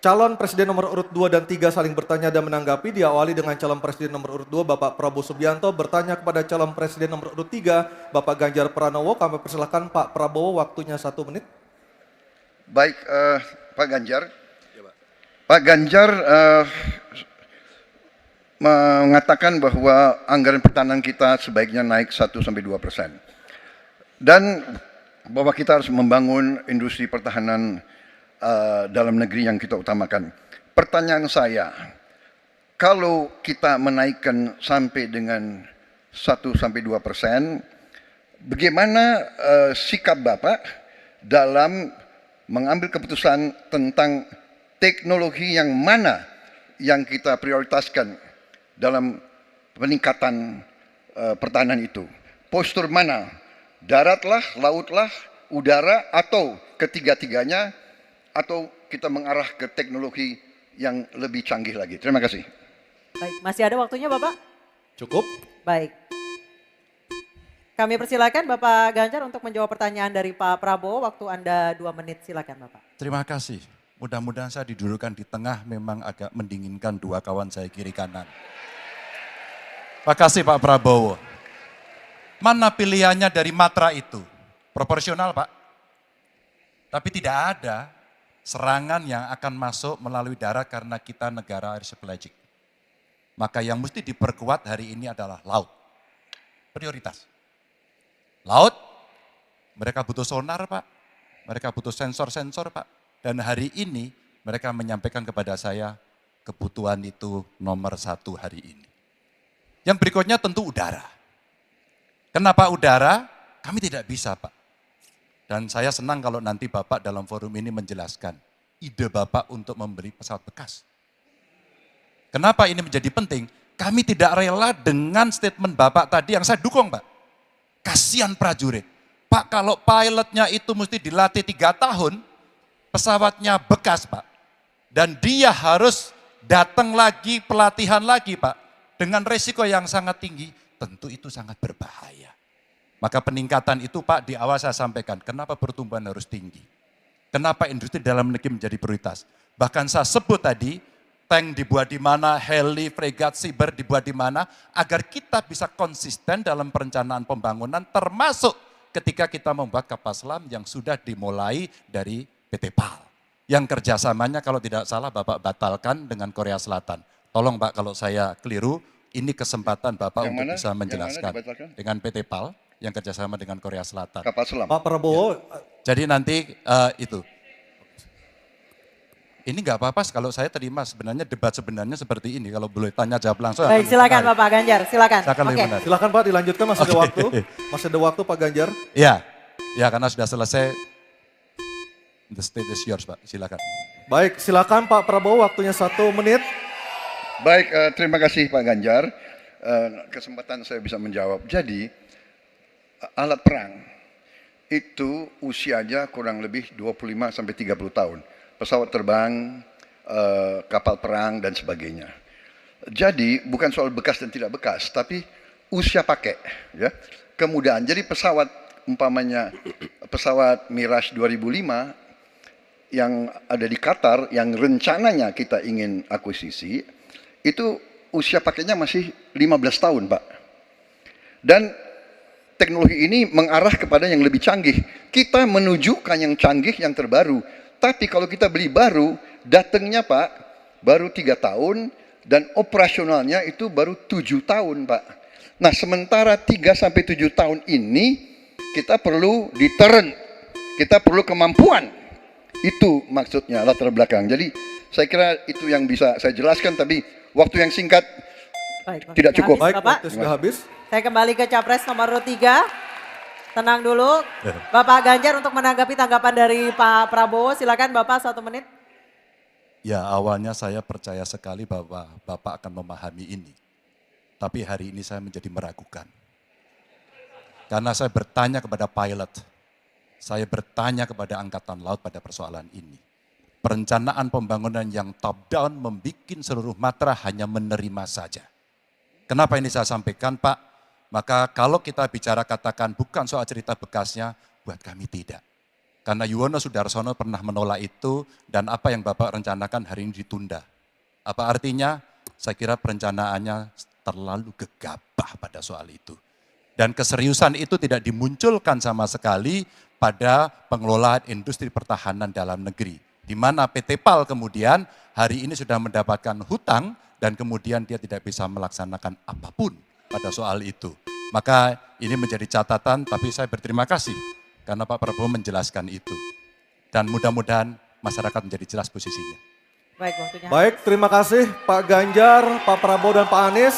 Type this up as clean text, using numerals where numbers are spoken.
calon presiden nomor urut 2 dan 3 saling bertanya dan menanggapi. Diawali dengan calon presiden nomor urut 2 Bapak Prabowo Subianto bertanya kepada calon presiden nomor urut 3 Bapak Ganjar Pranowo. Kami persilakan Pak Prabowo, waktunya 1 menit. Baik, Pak Ganjar. Pak Ganjar mengatakan bahwa anggaran pertahanan kita sebaiknya naik 1-2%. Dan bahwa kita harus membangun industri pertahanan dalam negeri yang kita utamakan. Pertanyaan saya, kalau kita menaikkan sampai dengan 1-2%, bagaimana sikap Bapak dalam mengambil keputusan tentang teknologi yang mana yang kita prioritaskan dalam peningkatan pertahanan itu? Postur mana? Daratlah, lautlah, udara, atau ketiga-tiganya, atau kita mengarah ke teknologi yang lebih canggih lagi? Terima kasih. Baik, masih ada waktunya Bapak? Cukup. Baik. Kami persilakan Bapak Ganjar untuk menjawab pertanyaan dari Pak Prabowo. Waktu Anda 2 menit, silakan Bapak. Terima kasih. Mudah-mudahan saya didudukkan di tengah, memang agak mendinginkan dua kawan saya kiri kanan. Terima kasih Pak Prabowo. Mana pilihannya dari matra itu? Proporsional Pak. Tapi tidak ada serangan yang akan masuk melalui darat karena kita negara archipelagic. Maka yang mesti diperkuat hari ini adalah laut. Prioritas. Laut, mereka butuh sonar Pak, mereka butuh sensor-sensor Pak. Dan hari ini mereka menyampaikan kepada saya kebutuhan itu nomor 1 hari ini. Yang berikutnya tentu udara. Kenapa udara? Kami tidak bisa Pak. Dan saya senang kalau nanti Bapak dalam forum ini menjelaskan ide Bapak untuk membeli pesawat bekas. Kenapa ini menjadi penting? Kami tidak rela dengan statement Bapak tadi yang saya dukung Pak. Kasihan prajurit. Pak, kalau pilotnya itu mesti dilatih 3 tahun, pesawatnya bekas Pak. Dan dia harus datang lagi, pelatihan lagi Pak. Dengan resiko yang sangat tinggi, tentu itu sangat berbahaya. Maka peningkatan itu Pak di awal saya sampaikan, kenapa pertumbuhan harus tinggi? Kenapa industri dalam negeri menjadi prioritas? Bahkan saya sebut tadi, tank dibuat di mana, heli, fregat, cyber dibuat di mana, agar kita bisa konsisten dalam perencanaan pembangunan, termasuk ketika kita membuat kapal selam yang sudah dimulai dari PT PAL. Yang kerjasamanya kalau tidak salah Bapak batalkan dengan Korea Selatan. Tolong Pak kalau saya keliru, ini kesempatan Bapak Yang untuk mana? bisa Yang mana menjelaskan. dibatalkan? Dengan PT PAL yang kerjasama dengan Korea Selatan. Kapal selam. Pak Prabowo, Jadi nanti itu. Ini nggak apa-apa kalau saya terima sebenarnya debat sebenarnya seperti ini. Kalau boleh tanya jawab langsung. Baik, silakan Bapak Ganjar, silakan. Silakan lebih Oke. menarik. silakan Pak dilanjutkan, masih ada Oke. waktu. Masih ada waktu Pak Ganjar. Ya, ya karena sudah selesai. The stage is yours Pak, silakan. Baik, silakan Pak Prabowo, waktunya 1 menit. Baik, terima kasih Pak Ganjar. Kesempatan saya bisa menjawab. Jadi, alat perang itu usianya kurang lebih 25-30 tahun. Pesawat terbang, kapal perang, dan sebagainya. Jadi, bukan soal bekas dan tidak bekas, tapi usia pakai. Ya. Kemudahan, jadi pesawat, umpamanya pesawat Mirage 2005, yang ada di Qatar, yang rencananya kita ingin akuisisi, itu usia pakainya masih 15 tahun Pak. Dan teknologi ini mengarah kepada yang lebih canggih. Kita menunjukkan yang canggih, yang terbaru. Tapi kalau kita beli baru, datangnya Pak, baru 3 tahun, dan operasionalnya itu baru 7 tahun Pak. Nah sementara 3-7 tahun ini, kita perlu deterrent, kita perlu kemampuan. Itu maksudnya latar belakang. Jadi saya kira itu yang bisa saya jelaskan, tapi waktu yang singkat Baik, waktunya tidak cukup. habis, Baik, Bapak. waktu sudah habis. Saya kembali ke Capres nomor 3. Tenang dulu. Bapak Ganjar untuk menanggapi tanggapan dari Pak Prabowo. Silakan Bapak 1 menit. Ya awalnya saya percaya sekali bahwa Bapak akan memahami ini. Tapi hari ini saya menjadi meragukan. Karena saya bertanya kepada pilot. Saya bertanya kepada Angkatan Laut pada persoalan ini. Perencanaan pembangunan yang top down membuat seluruh matra hanya menerima saja. Kenapa ini saya sampaikan Pak? Maka kalau kita bicara katakan bukan soal cerita bekasnya, buat kami tidak. Karena Yuwono Sudarsono pernah menolak itu dan apa yang Bapak rencanakan hari ini ditunda. Apa artinya? Saya kira perencanaannya terlalu gegabah pada soal itu. Dan keseriusan itu tidak dimunculkan sama sekali pada pengelolaan industri pertahanan dalam negeri. Di mana PT PAL kemudian hari ini sudah mendapatkan hutang dan kemudian dia tidak bisa melaksanakan apapun pada soal itu. Maka ini menjadi catatan, tapi saya berterima kasih karena Pak Prabowo menjelaskan itu. Dan mudah-mudahan masyarakat menjadi jelas posisinya. Baik, waktunya. Baik, terima kasih Pak Ganjar, Pak Prabowo dan Pak Anies.